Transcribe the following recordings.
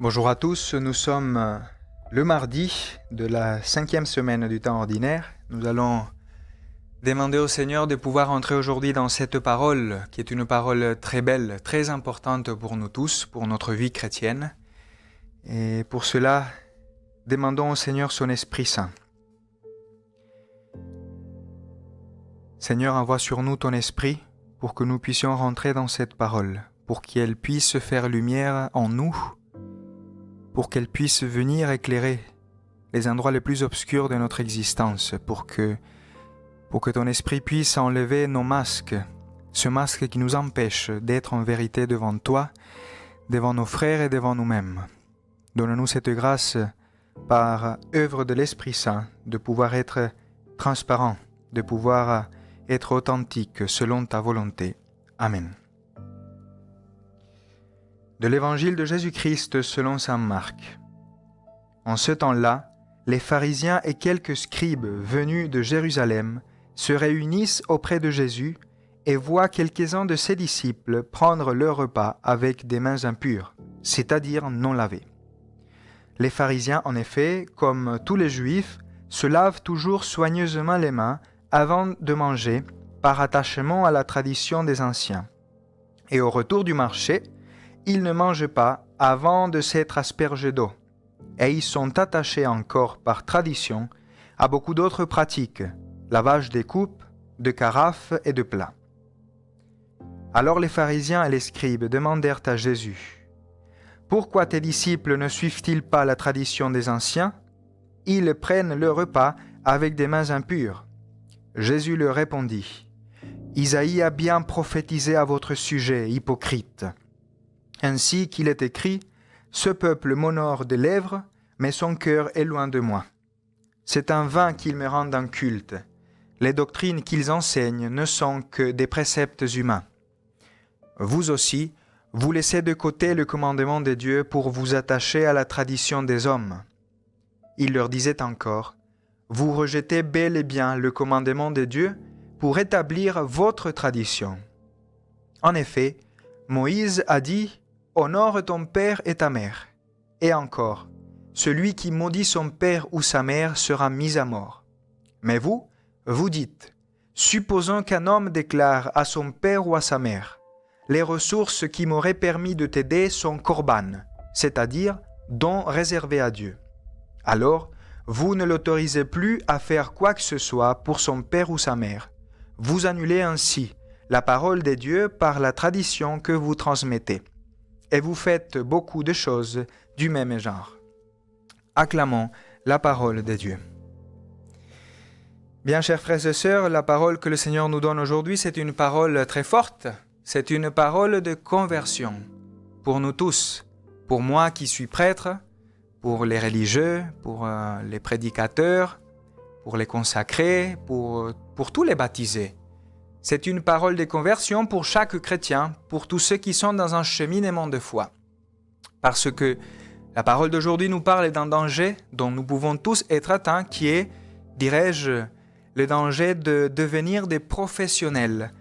Bonjour à tous, nous sommes le mardi de la 5e semaine du temps ordinaire. Nous allons demander au Seigneur de pouvoir entrer aujourd'hui dans cette parole qui est une parole très belle, très importante pour nous tous, pour notre vie chrétienne. Et pour cela, demandons au Seigneur son Esprit Saint. Seigneur, envoie sur nous ton Esprit pour que nous puissions rentrer dans cette parole, pour qu'elle puisse faire lumière en nous, pour qu'elle puisse venir éclairer les endroits les plus obscurs de notre existence, pour que ton esprit puisse enlever nos masques, ce masque qui nous empêche d'être en vérité devant toi, devant nos frères et devant nous-mêmes. Donne-nous cette grâce par œuvre de l'Esprit Saint de pouvoir être transparent, de pouvoir être authentique selon ta volonté. Amen. De l'Évangile de Jésus-Christ selon saint Marc. En ce temps-là, les pharisiens et quelques scribes venus de Jérusalem se réunissent auprès de Jésus et voient quelques-uns de ses disciples prendre leur repas avec des mains impures, c'est-à-dire non lavées. Les pharisiens, en effet, comme tous les Juifs, se lavent toujours soigneusement les mains avant de manger par attachement à la tradition des anciens. Et au retour du marché, ils ne mangent pas avant de s'être aspergés d'eau, et ils sont attachés encore par tradition à beaucoup d'autres pratiques, lavage des coupes, de carafes et de plats. Alors les pharisiens et les scribes demandèrent à Jésus : « Pourquoi tes disciples ne suivent-ils pas la tradition des anciens ? Ils prennent le repas avec des mains impures. » Jésus leur répondit : « Isaïe a bien prophétisé à votre sujet, hypocrite. Ainsi qu'il est écrit, « Ce peuple m'honore des lèvres, mais son cœur est loin de moi. C'est en vain qu'ils me rendent un culte. Les doctrines qu'ils enseignent ne sont que des préceptes humains. Vous aussi, vous laissez de côté le commandement de Dieu pour vous attacher à la tradition des hommes. » Il leur disait encore, « Vous rejetez bel et bien le commandement de Dieu pour établir votre tradition. En effet, Moïse a dit, « Honore ton père et ta mère. » Et encore, « Celui qui maudit son père ou sa mère sera mis à mort. » Mais vous, vous dites, « Supposons qu'un homme déclare à son père ou à sa mère, « Les ressources qui m'auraient permis de t'aider sont korban, c'est-à-dire dons réservés à Dieu. » Alors, vous ne l'autorisez plus à faire quoi que ce soit pour son père ou sa mère. Vous annulez ainsi la parole de Dieu par la tradition que vous transmettez. Et vous faites beaucoup de choses du même genre. Acclamons la parole de Dieu. Bien, chers frères et sœurs, la parole que le Seigneur nous donne aujourd'hui, c'est une parole très forte. C'est une parole de conversion pour nous tous. Pour moi qui suis prêtre, pour les religieux, pour les prédicateurs, pour les consacrés, pour tous les baptisés. C'est une parole de conversion pour chaque chrétien, pour tous ceux qui sont dans un cheminement de foi. Parce que la parole d'aujourd'hui nous parle d'un danger dont nous pouvons tous être atteints, qui est, dirais-je, le danger de devenir des professionnels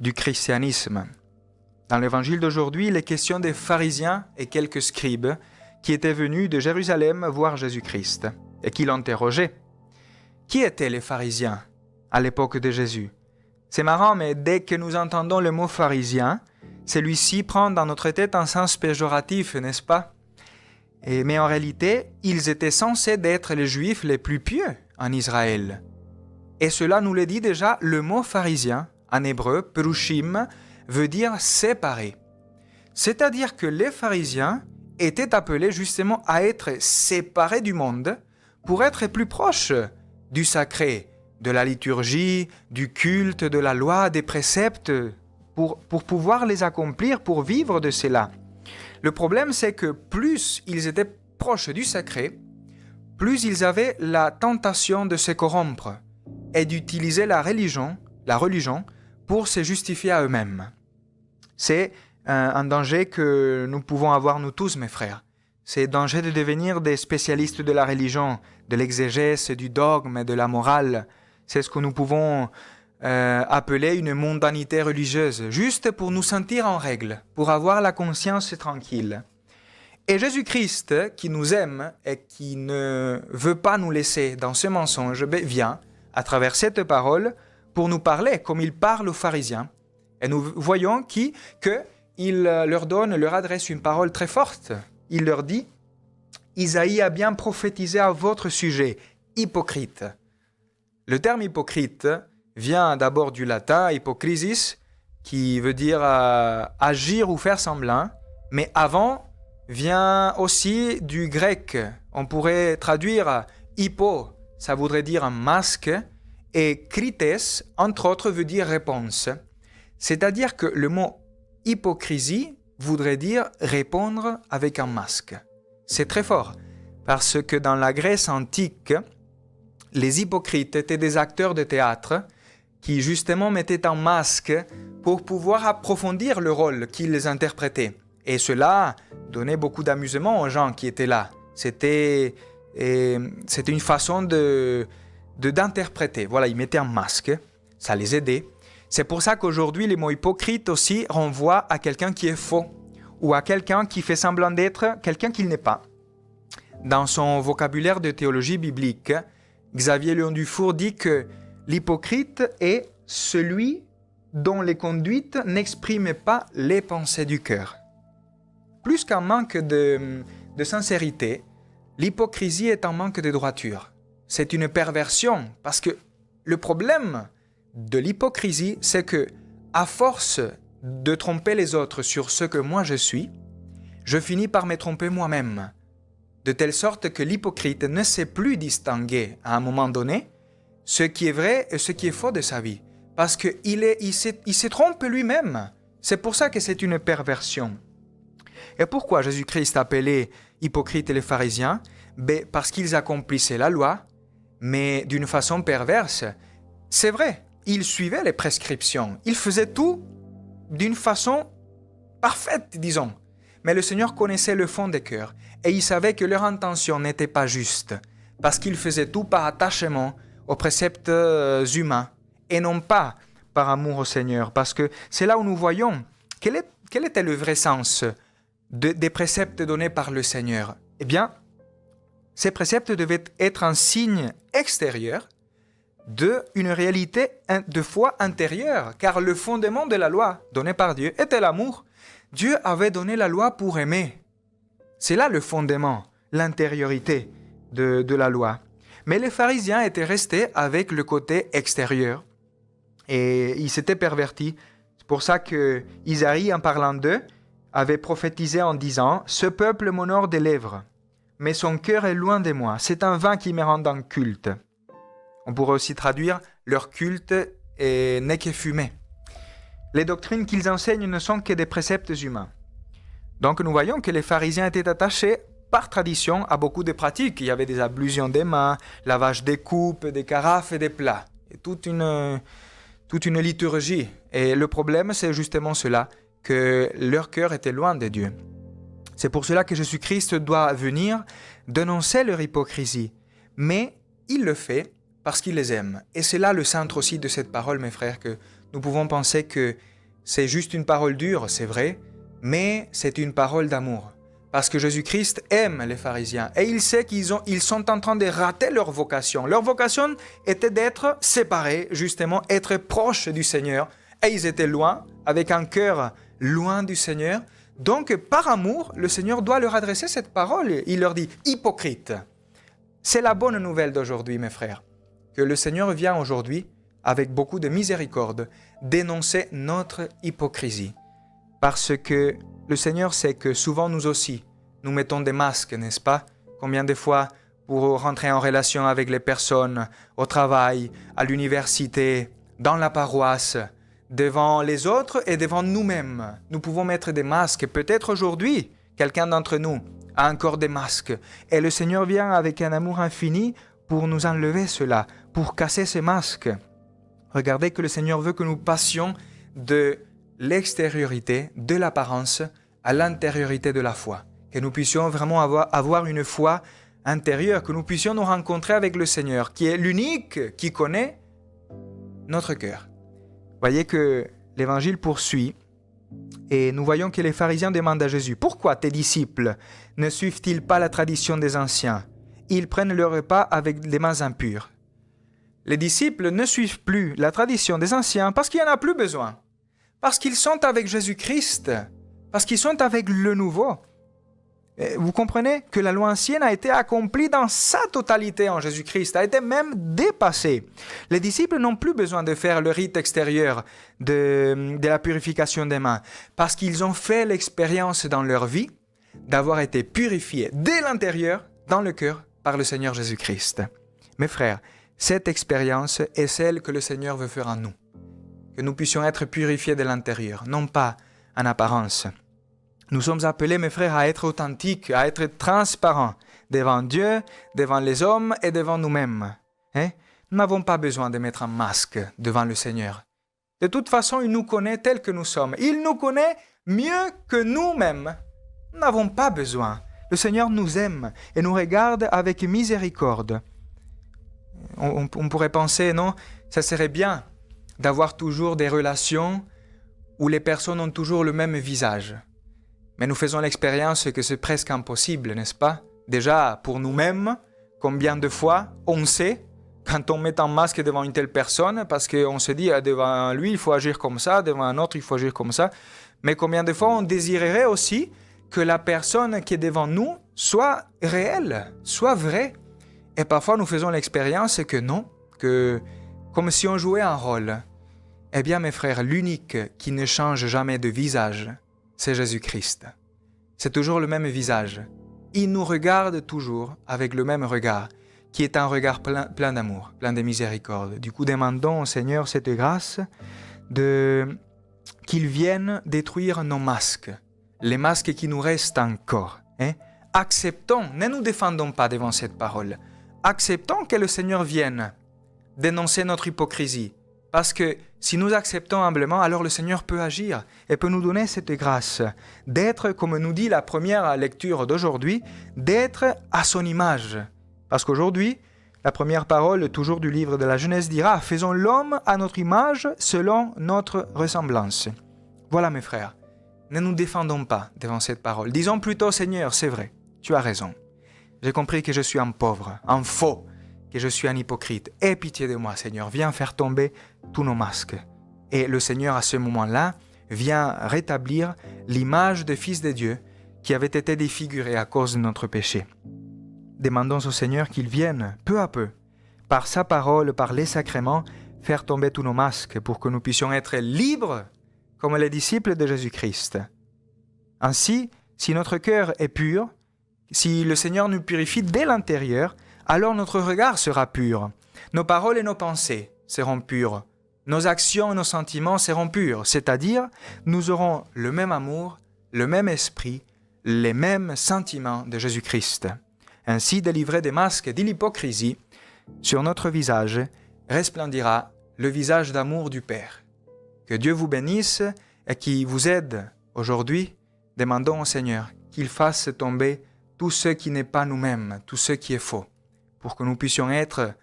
du christianisme. Dans l'évangile d'aujourd'hui, il est question des pharisiens et quelques scribes qui étaient venus de Jérusalem voir Jésus-Christ et qui l'interrogeaient. Qui étaient les pharisiens à l'époque de Jésus ? C'est marrant, mais dès que nous entendons le mot pharisien, celui-ci prend dans notre tête un sens péjoratif, n'est-ce pas ? Mais en réalité, ils étaient censés être les Juifs les plus pieux en Israël. Et cela nous le dit déjà, le mot pharisien, en hébreu, perushim, veut dire séparé. C'est-à-dire que les pharisiens étaient appelés justement à être séparés du monde pour être plus proches du sacré, de la liturgie, du culte, de la loi, des préceptes, pour pouvoir les accomplir, pour vivre de cela. Le problème, c'est que plus ils étaient proches du sacré, plus ils avaient la tentation de se corrompre et d'utiliser la religion pour se justifier à eux-mêmes. C'est un danger que nous pouvons avoir nous tous, mes frères. C'est le danger de devenir des spécialistes de la religion, de l'exégèse, du dogme, de la morale. C'est ce que nous pouvons appeler une mondanité religieuse, juste pour nous sentir en règle, pour avoir la conscience tranquille. Et Jésus-Christ, qui nous aime et qui ne veut pas nous laisser dans ce mensonge, vient, à travers cette parole, pour nous parler comme il parle aux pharisiens. Et nous voyons qu'il leur adresse une parole très forte. Il leur dit, Isaïe a bien prophétisé à votre sujet, hypocrite. Le terme hypocrite vient d'abord du latin hypocrisis, qui veut dire agir ou faire semblant, mais avant vient aussi du grec. On pourrait traduire hypo, ça voudrait dire un masque, et krites, entre autres, veut dire réponse. C'est-à-dire que le mot hypocrisie voudrait dire répondre avec un masque. C'est très fort, parce que dans la Grèce antique, les hypocrites étaient des acteurs de théâtre qui justement mettaient un masque pour pouvoir approfondir le rôle qu'ils interprétaient. Et cela donnait beaucoup d'amusement aux gens qui étaient là. C'était une façon d'interpréter. Voilà, ils mettaient un masque, ça les aidait. C'est pour ça qu'aujourd'hui, les mots hypocrite aussi renvoient à quelqu'un qui est faux ou à quelqu'un qui fait semblant d'être quelqu'un qu'il n'est pas. Dans son vocabulaire de théologie biblique, Xavier Léon Dufour dit que l'hypocrite est celui dont les conduites n'expriment pas les pensées du cœur. Plus qu'un manque de sincérité, l'hypocrisie est un manque de droiture. C'est une perversion, parce que le problème de l'hypocrisie, c'est que, à force de tromper les autres sur ce que moi je suis, je finis par me tromper moi-même, de telle sorte que l'hypocrite ne sait plus distinguer à un moment donné ce qui est vrai et ce qui est faux de sa vie, parce qu'il se trompe lui-même. C'est pour ça que c'est une perversion. Et pourquoi Jésus-Christ appelait hypocrites les pharisiens? Parce qu'ils accomplissaient la loi, mais d'une façon perverse. C'est vrai, ils suivaient les prescriptions, ils faisaient tout d'une façon parfaite, disons. Mais le Seigneur connaissait le fond des cœurs et il savait que leur intention n'était pas juste, parce qu'ils faisaient tout par attachement aux préceptes humains et non pas par amour au Seigneur. Parce que c'est là où nous voyons quel était le vrai sens des préceptes donnés par le Seigneur. Eh bien, ces préceptes devaient être un signe extérieur d'une réalité de foi intérieure, car le fondement de la loi donnée par Dieu était l'amour. Dieu avait donné la loi pour aimer. C'est là le fondement, l'intériorité de la loi. Mais les pharisiens étaient restés avec le côté extérieur et ils s'étaient pervertis. C'est pour ça que Isaïe, en parlant d'eux, avait prophétisé en disant « Ce peuple m'honore des lèvres, mais son cœur est loin de moi. C'est un vain qui me rend en culte. » On pourrait aussi traduire « Leur culte n'est que fumée. » Les doctrines qu'ils enseignent ne sont que des préceptes humains. Donc nous voyons que les pharisiens étaient attachés par tradition à beaucoup de pratiques. Il y avait des ablutions des mains, lavage des coupes, des carafes et des plats. Et toute une liturgie. Et le problème, c'est justement cela, que leur cœur était loin de Dieu. C'est pour cela que Jésus-Christ doit venir dénoncer leur hypocrisie. Mais il le fait parce qu'il les aime. Et c'est là le centre aussi de cette parole, mes frères, que nous pouvons penser que c'est juste une parole dure, c'est vrai, mais c'est une parole d'amour. Parce que Jésus-Christ aime les pharisiens et il sait qu'ils sont en train de rater leur vocation. Leur vocation était d'être séparés, justement, être proches du Seigneur. Et ils étaient loin, avec un cœur loin du Seigneur. Donc, par amour, le Seigneur doit leur adresser cette parole. Il leur dit « hypocrite ». C'est la bonne nouvelle d'aujourd'hui, mes frères, que le Seigneur vient aujourd'hui, avec beaucoup de miséricorde, dénoncer notre hypocrisie. Parce que le Seigneur sait que souvent nous aussi, nous mettons des masques, n'est-ce pas? Combien de fois pour rentrer en relation avec les personnes, au travail, à l'université, dans la paroisse, devant les autres et devant nous-mêmes. Nous pouvons mettre des masques. Peut-être aujourd'hui, quelqu'un d'entre nous a encore des masques. Et le Seigneur vient avec un amour infini pour nous enlever cela, pour casser ces masques. Regardez que le Seigneur veut que nous passions de l'extériorité, de l'apparence, à l'intériorité de la foi. Que nous puissions vraiment avoir une foi intérieure, que nous puissions nous rencontrer avec le Seigneur, qui est l'unique qui connaît notre cœur. Voyez que l'Évangile poursuit Et nous voyons que les pharisiens demandent à Jésus, « Pourquoi tes disciples ne suivent-ils pas la tradition des anciens? Ils prennent le repas avec les mains impures. » Les disciples ne suivent plus la tradition des anciens parce qu'il n'y en a plus besoin. Parce qu'ils sont avec Jésus-Christ, parce qu'ils sont avec le nouveau. Et vous comprenez que la loi ancienne a été accomplie dans sa totalité en Jésus-Christ, a été même dépassée. Les disciples n'ont plus besoin de faire le rite extérieur de la purification des mains, parce qu'ils ont fait l'expérience dans leur vie d'avoir été purifiés dès l'intérieur, dans le cœur, par le Seigneur Jésus-Christ. Mes frères, cette expérience est celle que le Seigneur veut faire en nous. Que nous puissions être purifiés de l'intérieur, non pas en apparence. Nous sommes appelés, mes frères, à être authentiques, à être transparents devant Dieu, devant les hommes et devant nous-mêmes. Nous n'avons pas besoin de mettre un masque devant le Seigneur. De toute façon, il nous connaît tels que nous sommes. Il nous connaît mieux que nous-mêmes. Nous n'avons pas besoin. Le Seigneur nous aime et nous regarde avec miséricorde. On pourrait penser, non, ça serait bien d'avoir toujours des relations où les personnes ont toujours le même visage. Mais nous faisons l'expérience que c'est presque impossible, n'est-ce pas? Déjà, pour nous-mêmes, combien de fois on sait, quand on met un masque devant une telle personne, parce qu'on se dit, devant lui, il faut agir comme ça, devant un autre, il faut agir comme ça. Mais combien de fois on désirerait aussi que la personne qui est devant nous soit réelle, soit vraie. Et parfois, nous faisons l'expérience que non, que comme si on jouait un rôle. Eh bien, mes frères, l'unique qui ne change jamais de visage, c'est Jésus-Christ. C'est toujours le même visage. Il nous regarde toujours avec le même regard, qui est un regard plein d'amour, plein de miséricorde. Du coup, demandons au Seigneur cette grâce qu'il vienne détruire nos masques, les masques qui nous restent encore. Acceptons, ne nous défendons pas devant cette parole. Acceptons que le Seigneur vienne dénoncer notre hypocrisie. Parce que si nous acceptons humblement, alors le Seigneur peut agir et peut nous donner cette grâce d'être, comme nous dit la première lecture d'aujourd'hui, d'être à son image. Parce qu'aujourd'hui, la première parole, toujours du livre de la Genèse, dira « Faisons l'homme à notre image selon notre ressemblance ». Voilà mes frères, ne nous défendons pas devant cette parole. Disons plutôt « Seigneur, c'est vrai, tu as raison. J'ai compris que je suis un pauvre, un faux, que je suis un hypocrite. Aie pitié de moi, Seigneur. Viens faire tomber tous nos masques. » Et le Seigneur, à ce moment-là, vient rétablir l'image de Fils de Dieu qui avait été défigurée à cause de notre péché. Demandons au Seigneur qu'il vienne, peu à peu, par sa parole, par les sacrements, faire tomber tous nos masques pour que nous puissions être libres comme les disciples de Jésus-Christ. Ainsi, si notre cœur est pur, si le Seigneur nous purifie dès l'intérieur, alors notre regard sera pur. Nos paroles et nos pensées seront pures. Nos actions et nos sentiments seront purs. C'est-à-dire, nous aurons le même amour, le même esprit, les mêmes sentiments de Jésus-Christ. Ainsi, délivrés des masques de l'hypocrisie, sur notre visage resplendira le visage d'amour du Père. Que Dieu vous bénisse et qui vous aide aujourd'hui. Demandons au Seigneur qu'il fasse tomber tout ce qui n'est pas nous-mêmes, tout ce qui est faux, pour que nous puissions être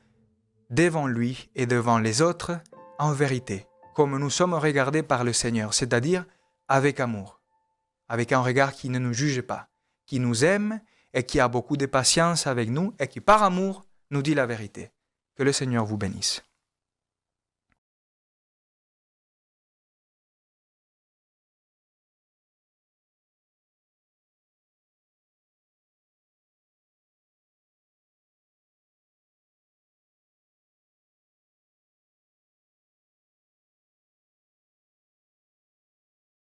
devant lui et devant les autres en vérité, comme nous sommes regardés par le Seigneur, c'est-à-dire avec amour, avec un regard qui ne nous juge pas, qui nous aime et qui a beaucoup de patience avec nous et qui par amour nous dit la vérité. Que le Seigneur vous bénisse.